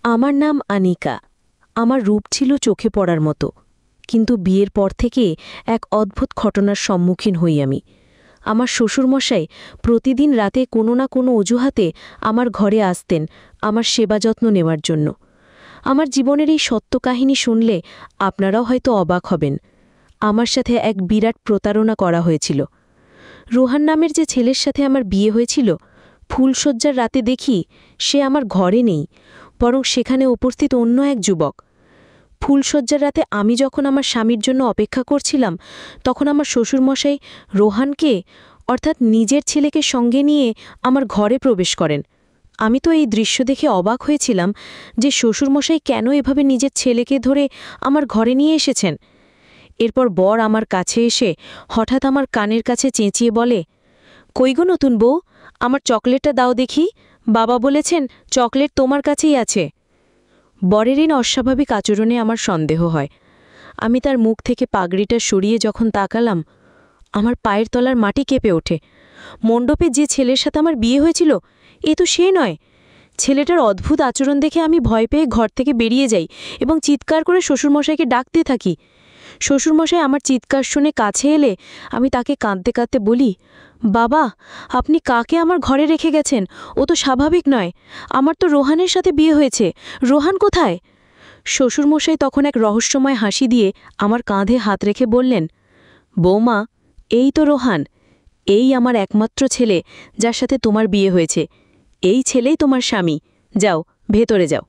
আমার নাম আনিকা। আমার রূপ ছিল চোখে পড়ার মতো, কিন্তু বিয়ের পর থেকে এক অদ্ভুত ঘটনার সম্মুখীন হই আমি। আমার শ্বশুরমশাই প্রতিদিন রাতে কোনো না কোনো অজুহাতে আমার ঘরে আসতেন আমার সেবা যত্ন নেওয়ার জন্য। আমার জীবনের এই সত্য কাহিনী শুনলে আপনারাও হয়তো অবাক হবেন। আমার সাথে এক বিরাট প্রতারণা করা হয়েছিল। রোহান নামের যে ছেলের সাথে আমার বিয়ে হয়েছিল, ফুলশয্যার রাতে দেখি সে আমার ঘরে নেই, বরং সেখানে উপস্থিত অন্য এক যুবক। ফুলশয্যার রাতে আমি যখন আমার স্বামীর জন্য অপেক্ষা করছিলাম, তখন আমার শ্বশুরমশাই রোহানকে, অর্থাৎ নিজের ছেলেকে সঙ্গে নিয়ে আমার ঘরে প্রবেশ করেন। আমি তো এই দৃশ্য দেখে অবাক হয়েছিলাম যে শ্বশুরমশাই কেন এভাবে নিজের ছেলেকে ধরে আমার ঘরে নিয়ে এসেছেন। এরপর বর আমার কাছে এসে হঠাৎ আমার কানের কাছে চেঁচিয়ে বলে, কই গো নতুন বউ, আমার চকলেটটা দাও দেখি, বাবা বলেছেন চকলেট তোমার কাছেই আছে। বরের এই অস্বাভাবিক আচরণে আমার সন্দেহ হয়। আমি তার মুখ থেকে পাগড়িটা সরিয়ে যখন তাকালাম, আমার পায়ের তলার মাটি কেঁপে ওঠে। মণ্ডপে যে ছেলের সাথে আমার বিয়ে হয়েছিল, এ তো সে নয়। ছেলেটার অদ্ভুত আচরণ দেখে আমি ভয় পেয়ে ঘর থেকে বেরিয়ে যাই এবং চিৎকার করে শ্বশুরমশাইকে ডাকতে থাকি। শ্বশুরমশাই আমার চিৎকার শুনে কাছে এলে আমি তাকে কাঁদতে কাঁদতে বলি, বাবা, আপনি কাকে আমার ঘরে রেখে গেছেন? ও তো স্বাভাবিক নয়। আমার তো রোহানের সাথে বিয়ে হয়েছে। রোহান কোথায়? শ্বশুরমশাই তখন এক রহস্যময় হাসি দিয়ে আমার কাঁধে হাত রেখে বললেন, বৌমা, এই তো রোহান, এই আমার একমাত্র ছেলে যার সাথে তোমার বিয়ে হয়েছে। এই ছেলেই তোমার স্বামী। যাও, ভেতরে যাও।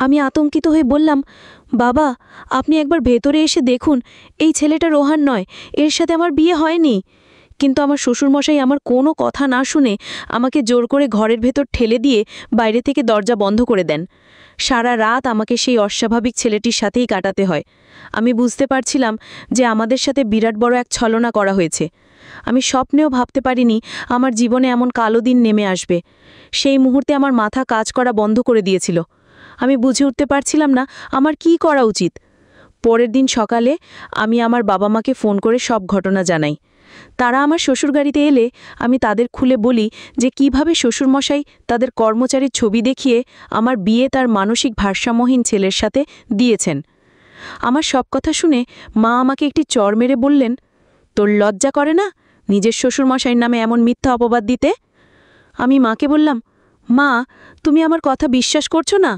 আমি আতঙ্কিত হয়ে বললাম, বাবা, আপনি একবার ভেতরে এসে দেখুন, এই ছেলেটা রোহান নয়, এর সাথে আমার বিয়ে হয়নি। কিন্তু আমার শ্বশুরমশাই আমার কোনো কথা না শুনে আমাকে জোর করে ঘরের ভেতর ঠেলে দিয়ে বাইরে থেকে দরজা বন্ধ করে দেন। সারা রাত আমাকে সেই অস্বাভাবিক ছেলেটির সাথেই কাটাতে হয়। আমি বুঝতে পারছিলাম যে আমাদের সাথে বিরাট বড় এক ছলনা করা হয়েছে। আমি স্বপ্নেও ভাবতে পারিনি আমার জীবনে এমন কালো দিন নেমে আসবে। সেই মুহূর্তে আমার মাথা কাজ করা বন্ধ করে দিয়েছিল। আমি বুঝে উঠতে পারছিলাম না আমার কী করা উচিত। পরের দিন সকালে আমি আমার বাবা মাকে ফোন করে সব ঘটনা জানাই। তারা আমার শ্বশুরবাড়িতে এলে আমি তাদের খুলে বলি যে কিভাবে শ্বশুরমশাই তাদের কর্মচারীর ছবি দেখিয়ে আমার বিয়ে তার মানসিক ভারসাম্যহীন ছেলের সাথে দিয়েছেন। আমার সব কথা শুনে মা আমাকে একটি চড় মেরে বললেন, তোর লজ্জা করে না নিজের শ্বশুরমশাইয়ের নামে এমন মিথ্যা অপবাদ দিতে? আমি মাকে বললাম, মা, তুমি আমার কথা বিশ্বাস করছো না?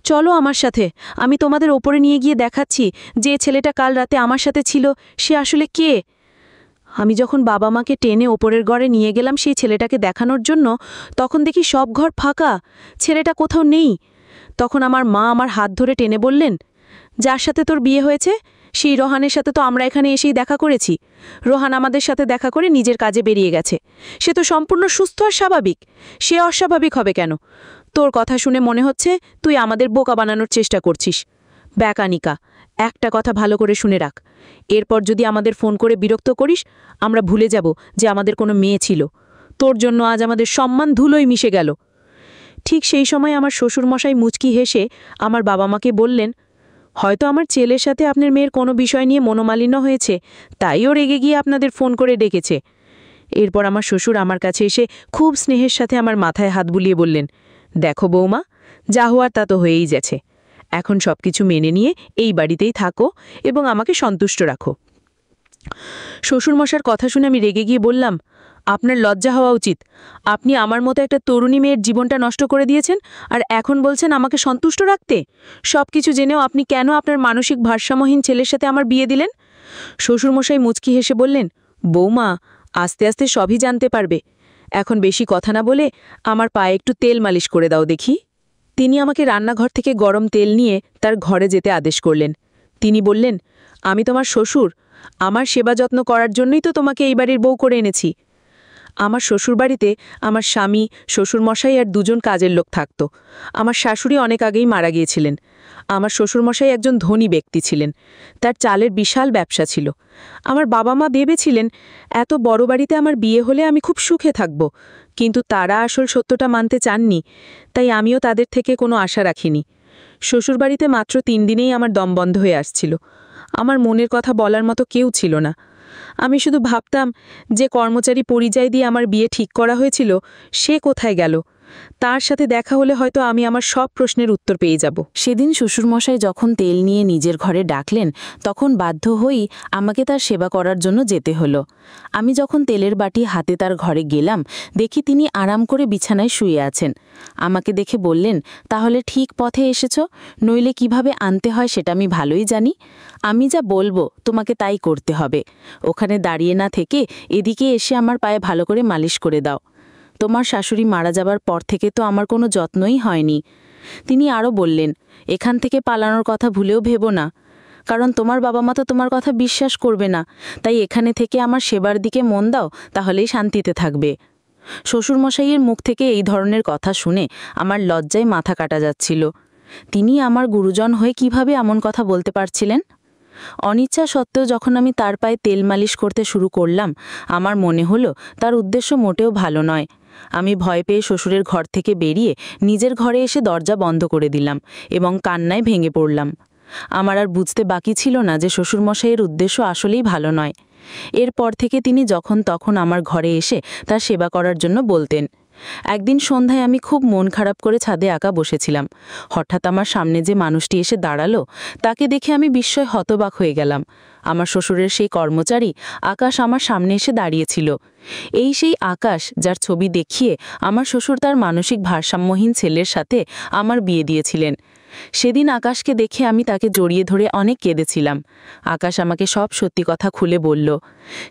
চলো আমার সাথে, আমি তোমাদের ওপরে নিয়ে গিয়ে দেখাচ্ছি যে ছেলেটা কাল রাতে আমার সাথে ছিল সে আসলে কে। আমি যখন বাবা মাকে টেনে ওপরের ঘরে নিয়ে গেলাম সেই ছেলেটাকে দেখানোর জন্য, তখন দেখি সব ঘর ফাঁকা, ছেলেটা কোথাও নেই। তখন আমার মা আমার হাত ধরে টেনে বললেন, যার সাথে তোর বিয়ে হয়েছে সেই রোহানের সাথে তো আমরা এখানে এসেই দেখা করেছি। রোহান আমাদের সাথে দেখা করে নিজের কাজে বেরিয়ে গেছে। সে তো সম্পূর্ণ সুস্থ আর স্বাভাবিক। সে অস্বাভাবিক হবে কেন? তোর কথা শুনে মনে হচ্ছে তুই আমাদের বোকা বানানোর চেষ্টা করছিস। ব্যাকানিকা, একটা কথা ভালো করে শুনে রাখ, এরপর যদি আমাদের ফোন করে বিরক্ত করিস, আমরা ভুলে যাব যে আমাদের কোনো মেয়ে ছিল। তোর জন্য আজ আমাদের সম্মান ধুলোয় মিশে গেল। ঠিক সেই সময় আমার শ্বশুরমশাই মুচকি হেসে আমার বাবা মাকে বললেন, হয়তো আমার ছেলের সাথে আপনার মেয়ের কোনো বিষয় নিয়ে মনোমালিন্য হয়েছে, তাই ও রেগে গিয়ে আপনাদের ফোন করে ডেকেছে। এরপর আমার শ্বশুর আমার কাছে এসে খুব স্নেহের সাথে আমার মাথায় হাত বুলিয়ে বললেন, দেখো বৌমা, যা হওয়ার তা তো হয়েই গেছে। এখন সব কিছু মেনে নিয়ে এই বাড়িতেই থাকো এবং আমাকে সন্তুষ্ট রাখো। শ্বশুরমশার কথা শুনে আমি রেগে গিয়ে বললাম, আপনার লজ্জা হওয়া উচিত। আপনি আমার মতো একটা তরুণী মেয়ের জীবনটা নষ্ট করে দিয়েছেন, আর এখন বলছেন আমাকে সন্তুষ্ট রাখতে। সব কিছু জেনেও আপনি কেন আপনার মানসিক ভারসাম্যহীন ছেলের সাথে আমার বিয়ে দিলেন? শ্বশুরমশাই মুচকি হেসে বললেন, বৌমা, আস্তে আস্তে সবই জানতে পারবে। এখন বেশি কথা না বলে আমার পায়ে একটু তেল মালিশ করে দাও দেখি। তিনি আমাকে রান্নাঘর থেকে গরম তেল নিয়ে তার ঘরে যেতে আদেশ করলেন। তিনি বললেন, আমি তোমার শ্বশুর, আমার সেবা যত্ন করার জন্যই তো তোমাকে এই বাড়ির বউ করে এনেছি। আমার শ্বশুরবাড়িতে আমার স্বামী, শ্বশুরমশাই আর দুজন কাজের লোক থাকত। আমার শাশুড়ি অনেক আগেই মারা গিয়েছিলেন। আমার শ্বশুরমশাই একজন ধনী ব্যক্তি ছিলেন, তার চালের বিশাল ব্যবসা ছিল। আমার বাবা মা ভেবেছিলেন এত বড় বাড়িতে আমার বিয়ে হলে আমি খুব সুখে থাকব, কিন্তু তারা আসল সত্যটা মানতে চাননি, তাই আমিও তাদের থেকে কোনো আশা রাখিনি। শ্বশুরবাড়িতে মাত্র 3 দিনেই আমার দম বন্ধ হয়ে আসছিল। আমার মনের কথা বলার মতো কেউ ছিল না। আমি শুধু ভাবতাম যে কর্মচারী পরিযায় দিয়ে আমার বিয়ে ঠিক করা হয়েছিল সে কোথায় গেল। তার সাথে দেখা হলে হয়তো আমি আমার সব প্রশ্নের উত্তর পেয়ে যাব। সেদিন শ্বশুরমশাই যখন তেল নিয়ে নিজের ঘরে ডাকলেন, তখন বাধ্য হয়েই আমাকে তার সেবা করার জন্য যেতে হলো। আমি যখন তেলের বাটি হাতে তার ঘরে গেলাম, দেখি তিনি আরাম করে বিছানায় শুয়ে আছেন। আমাকে দেখে বললেন, তাহলে ঠিক পথে এসেছ, নইলে কিভাবে আনতে হয় সেটা আমি ভালোই জানি। আমি যা বলবো তোমাকে তাই করতে হবে। ওখানে দাঁড়িয়ে না থেকে এদিকে এসে আমার পায়ে ভালো করে মালিশ করে দাও। তোমার শাশুড়ি মারা যাবার পর থেকে তো আমার কোনো যত্নই হয়নি। তিনি আরও বললেন, এখান থেকে পালানোর কথা ভুলেও ভেবো না, কারণ তোমার বাবা মা তো তোমার কথা বিশ্বাস করবে না। তাই এখানে থেকে আমার সেবার দিকে মন দাও, তাহলেই শান্তিতে থাকবে। শ্বশুরমশাইয়ের মুখ থেকে এই ধরনের কথা শুনে আমার লজ্জায় মাথা কাটা যাচ্ছিল। তিনি আমার গুরুজন হয়ে কিভাবে এমন কথা বলতে পারছিলেন? অনিচ্ছা সত্ত্বেও যখন আমি তার পায়ে তেল মালিশ করতে শুরু করলাম, আমার মনে হলো তার উদ্দেশ্য মোটেও ভালো নয়। আমি ভয় পেয়ে শ্বশুরের ঘর থেকে বেরিয়ে নিজের ঘরে এসে দরজা বন্ধ করে দিলাম এবং কান্নায় ভেঙে পড়লাম। আমার আর বুঝতে বাকি ছিল না যে শ্বশুরমশাইয়ের উদ্দেশ্য আসলেই ভালো নয়। এরপর থেকে তিনি যখন তখন আমার ঘরে এসে তার সেবা করার জন্য বলতেন। একদিন সন্ধ্যায় আমি খুব মন খারাপ করে ছাদে একা বসেছিলাম। হঠাৎ আমার সামনে যে মানুষটি এসে দাঁড়ালো, তাকে দেখে আমি বিস্ময়ে হতবাক হয়ে গেলাম। আমার শ্বশুরের সেই কর্মচারী আকাশ আমার সামনে এসে দাঁড়িয়েছিল। এই সেই আকাশ যার ছবি দেখিয়ে আমার শ্বশুর তার মানসিক ভারসাম্যহীন ছেলের সাথে আমার বিয়ে দিয়েছিলেন। সেদিন আকাশকে দেখে আমি তাকে জড়িয়ে ধরে অনেক কেঁদেছিলাম। আকাশ আমাকে সব সত্যি কথা খুলে বলল।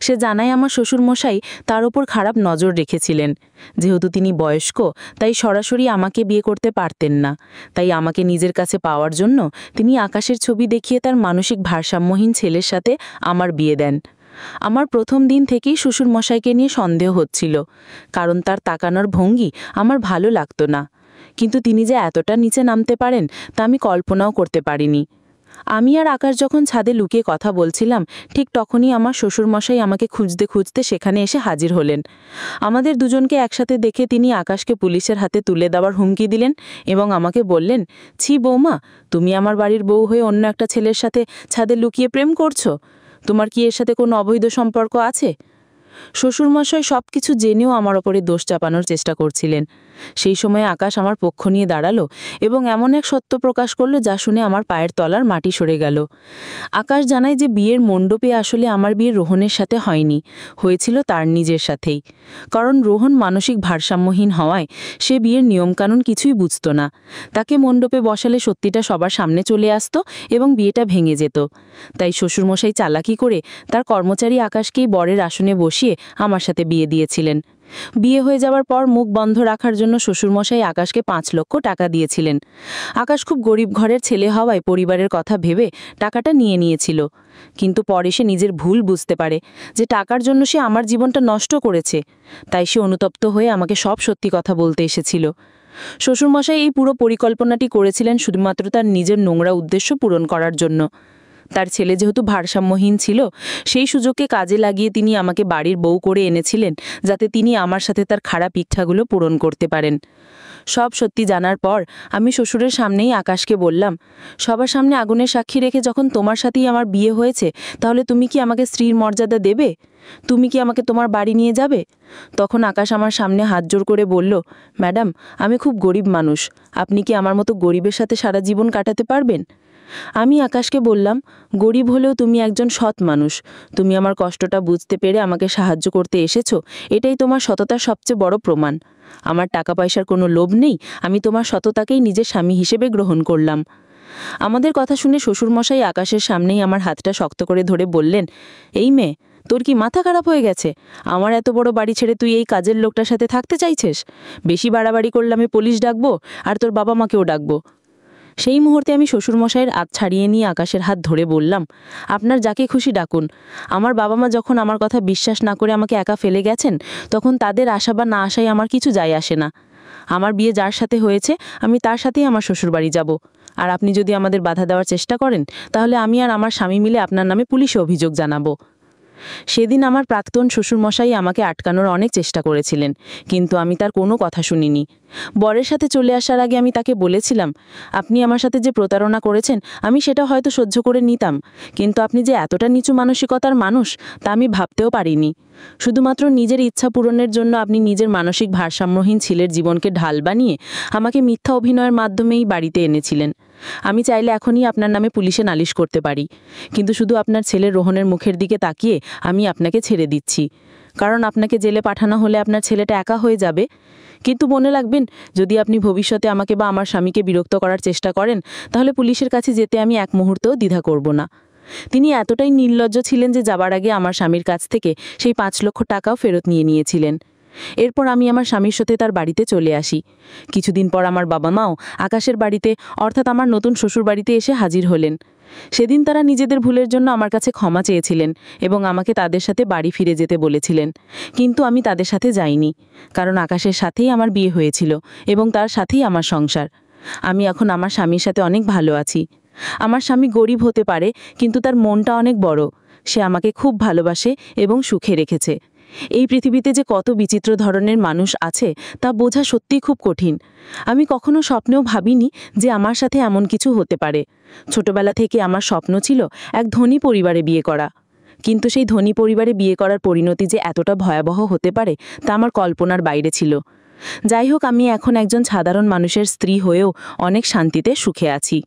সে জানায় আমার শ্বশুরমশাই তার ওপর খারাপ নজর রেখেছিলেন। যেহেতু তিনি বয়স্ক, তাই সরাসরি আমাকে বিয়ে করতে পারতেন না। তাই আমাকে নিজের কাছে পাওয়ার জন্য তিনি আকাশের ছবি দেখিয়ে তার মানসিক ভারসাম্যহীন ছেলের সাথে আমার বিয়ে দেন। আমার প্রথম দিন থেকেই শ্বশুরমশাইকে নিয়ে সন্দেহ হচ্ছিল, কারণ তার তাকানোর ভঙ্গি আমার ভালো লাগতো না। কিন্তু তিনি যে এতটা নিচে নামতে পারেন তা আমি কল্পনাও করতে পারিনি। আমি আর আকাশ যখন ছাদে লুকিয়ে কথা বলছিলাম, ঠিক তখনই আমার শ্বশুরমশাই আমাকে খুঁজতে খুঁজতে সেখানে এসে হাজির হলেন। আমাদের দুজনকে একসাথে দেখে তিনি আকাশকে পুলিশের হাতে তুলে দেওয়ার হুমকি দিলেন এবং আমাকে বললেন, ছি বৌমা, তুমি আমার বাড়ির বউ হয়ে অন্য একটা ছেলের সাথে ছাদে লুকিয়ে প্রেম করছো? তোমার কি এর সাথে কোনো অবৈধ সম্পর্ক আছে? শ্বশুরমশাই সব কিছু জেনেও আমার ওপরে দোষ চাপানোর চেষ্টা করছিলেন। সেই সময় আকাশ আমার পক্ষ নিয়ে দাঁড়ালো এবং এমন এক সত্য প্রকাশ করল যা শুনে আমার পায়ের তলার মাটি সরে গেল। আকাশ জানায় যে বিয়ের মণ্ডপে আসলে আমার বিয়ে রোহনের সাথে হয়নি, হয়েছিল তার নিজের সাথেই। কারণ রোহন মানসিক ভারসাম্যহীন হওয়ায় সে বিয়ের নিয়মকানুন কিছুই বুঝত না। তাকে মণ্ডপে বসালে সত্যিটা সবার সামনে চলে আসতো এবং বিয়েটা ভেঙে যেত। তাই শ্বশুরমশাই চালাকি করে তার কর্মচারী আকাশকেই বরের আসনে বসিয়ে আমার সাথে বিয়ে দিয়েছিলেন। বিয়ে হয়ে যাওয়ার পর মুখ বন্ধ রাখার জন্য শ্বশুরমশাই আকাশকে 5 লক্ষ টাকা দিয়েছিলেন। আকাশ খুব গরিব ঘরের ছেলে হওয়ায় পরিবারের কথা ভেবে টাকাটা নিয়েছিল। কিন্তু পরে সে নিজের ভুল বুঝতে পারে যে টাকার জন্য সে আমার জীবনটা নষ্ট করেছে। তাই সে অনুতপ্ত হয়ে আমাকে সব সত্যি কথা বলতে এসেছিল। শ্বশুরমশাই এই পুরো পরিকল্পনাটি করেছিলেন শুধুমাত্র তার নিজের নোংরা উদ্দেশ্য পূরণ করার জন্য। তার ছেলে যেহেতু ভারসাম্যহীন ছিল, সেই সুযোগকে কাজে লাগিয়ে তিনি আমাকে বাড়ির বউ করে এনেছিলেন, যাতে তিনি আমার সাথে তার খারাপ ইচ্ছাগুলো পূরণ করতে পারেন। সব সত্যি জানার পর আমি শ্বশুরের সামনেই আকাশকে বললাম, সবার সামনে আগুনের সাক্ষী রেখে যখন তোমার সাথেই আমার বিয়ে হয়েছে, তাহলে তুমি কি আমাকে স্ত্রীর মর্যাদা দেবে? তুমি কি আমাকে তোমার বাড়ি নিয়ে যাবে? তখন আকাশ আমার সামনে হাত জোড় করে বলল, ম্যাডাম, আমি খুব গরিব মানুষ, আপনি কি আমার মতো গরিবের সাথে সারা জীবন কাটাতে পারবেন? আমি আকাশকে বললাম, গরিব হলেও তুমি একজন সৎ মানুষ। তুমি আমার কষ্টটা বুঝতে পেরে আমাকে সাহায্য করতে এসেছো, এটাই তোমার সততার সবচেয়ে বড় প্রমাণ। আমার টাকা পয়সার কোনো লোভ নেই, আমি তোমার সততাকেই নিজের স্বামী হিসেবে গ্রহণ করলাম। আমাদের কথা শুনে শ্বশুরমশাই আকাশের সামনেই আমার হাতটা শক্ত করে ধরে বললেন, এই মেয়ে, তোর কি মাথা খারাপ হয়ে গেছে? আমার এত বড় বাড়ি ছেড়ে তুই এই কাজের লোকটার সাথে থাকতে চাইছিস? বেশি বাড়াবাড়ি করলে আমি পুলিশ ডাকবো আর তোর বাবা মাকেও ডাকবো। সেই মুহূর্তে আমি শ্বশুরমশাইয়ের হাত ছাড়িয়ে নিয়ে আকাশের হাত ধরে বললাম, আপনার যাকে খুশি ডাকুন। আমার বাবা মা যখন আমার কথা বিশ্বাস না করে আমাকে একা ফেলে গেছেন, তখন তাদের আশা বা না আশায় আমার কিছু যায় আসে না। আমার বিয়ে যার সাথে হয়েছে, আমি তার সাথেই আমার শ্বশুরবাড়ি যাব। আর আপনি যদি আমাদের বাধা দেওয়ার চেষ্টা করেন, তাহলে আমি আর আমার স্বামী মিলে আপনার নামে পুলিশে অভিযোগ জানাবো। সেদিন আমার প্রাক্তন শ্বশুরমশাই আমাকে আটকানোর অনেক চেষ্টা করেছিলেন, কিন্তু আমি তার কোনো কথা শুনিনি। বরের সাথে চলে আসার আগে আমি তাকে বলেছিলাম, আপনি আমার সাথে যে প্রতারণা করেছেন আমি সেটা হয়তো সহ্য করে নিতাম, কিন্তু আপনি যে এতটা নিচু মানসিকতার মানুষ তা আমি ভাবতেও পারিনি। শুধুমাত্র নিজের ইচ্ছা পূরণের জন্য আপনি নিজের মানসিক ভারসাম্যহীন ছেলের জীবনকে ঢাল বানিয়ে আমাকে মিথ্যা অভিনয়ের মাধ্যমেই বাড়িতে এনেছিলেন। আমি চাইলে এখনই আপনার নামে পুলিশে নালিশ করতে পারি, কিন্তু শুধু আপনার ছেলে রোহনের মুখের দিকে তাকিয়ে আমি আপনাকে ছেড়ে দিচ্ছি, কারণ আপনাকে জেলে পাঠানো হলে আপনার ছেলেটা একা হয়ে যাবে। কিন্তু মনে রাখবেন, যদি আপনি ভবিষ্যতে আমাকে বা আমার স্বামীকে বিরক্ত করার চেষ্টা করেন তাহলে পুলিশের কাছে যেতে আমি এক মুহূর্তও দ্বিধা করব না। তিনি এতটাই নির্লজ্জ ছিলেন যে যাবার আগে আমার স্বামীর কাছ থেকে সেই 5 লক্ষ টাকাও ফেরত নিয়েছিলেন। এরপর আমি আমার স্বামীর সাথে তার বাড়িতে চলে আসি। কিছুদিন পর আমার বাবা মাও আকাশের বাড়িতে অর্থাৎ আমার নতুন শ্বশুর বাড়িতে এসে হাজির হলেন। সেদিন তারা নিজেদের ভুলের জন্য আমার কাছে ক্ষমা চেয়েছিলেন এবং আমাকে তাদের সাথে বাড়ি ফিরে যেতে বলেছিলেন, কিন্তু আমি তাদের সাথে যাইনি, কারণ আকাশের সাথেই আমার বিয়ে হয়েছিল এবং তার সাথেই আমার সংসার। আমি এখন আমার স্বামীর সাথে অনেক ভালো আছি। আমার স্বামী গরিব হতে পারে, কিন্তু তার মনটা অনেক বড়। সে আমাকে খুব ভালোবাসে এবং সুখে রেখেছে। এই পৃথিবীতে যে কত বিচিত্র ধরনের মানুষ আছে তা বোঝা সত্যিই খুব কঠিন। আমি কখনো স্বপ্নেও ভাবিনি যে আমার সাথে এমন কিছু হতে পারে। ছোটবেলা থেকে আমার স্বপ্ন ছিল এক ধনী পরিবারে বিয়ে করা, কিন্তু সেই ধনী পরিবারে বিয়ে করার পরিণতি যে এতটা ভয়াবহ হতে পারে তা আমার কল্পনার বাইরে ছিল। যাই হোক, আমি এখন একজন সাধারণ মানুষের স্ত্রী হয়েও অনেক শান্তিতে সুখে আছি।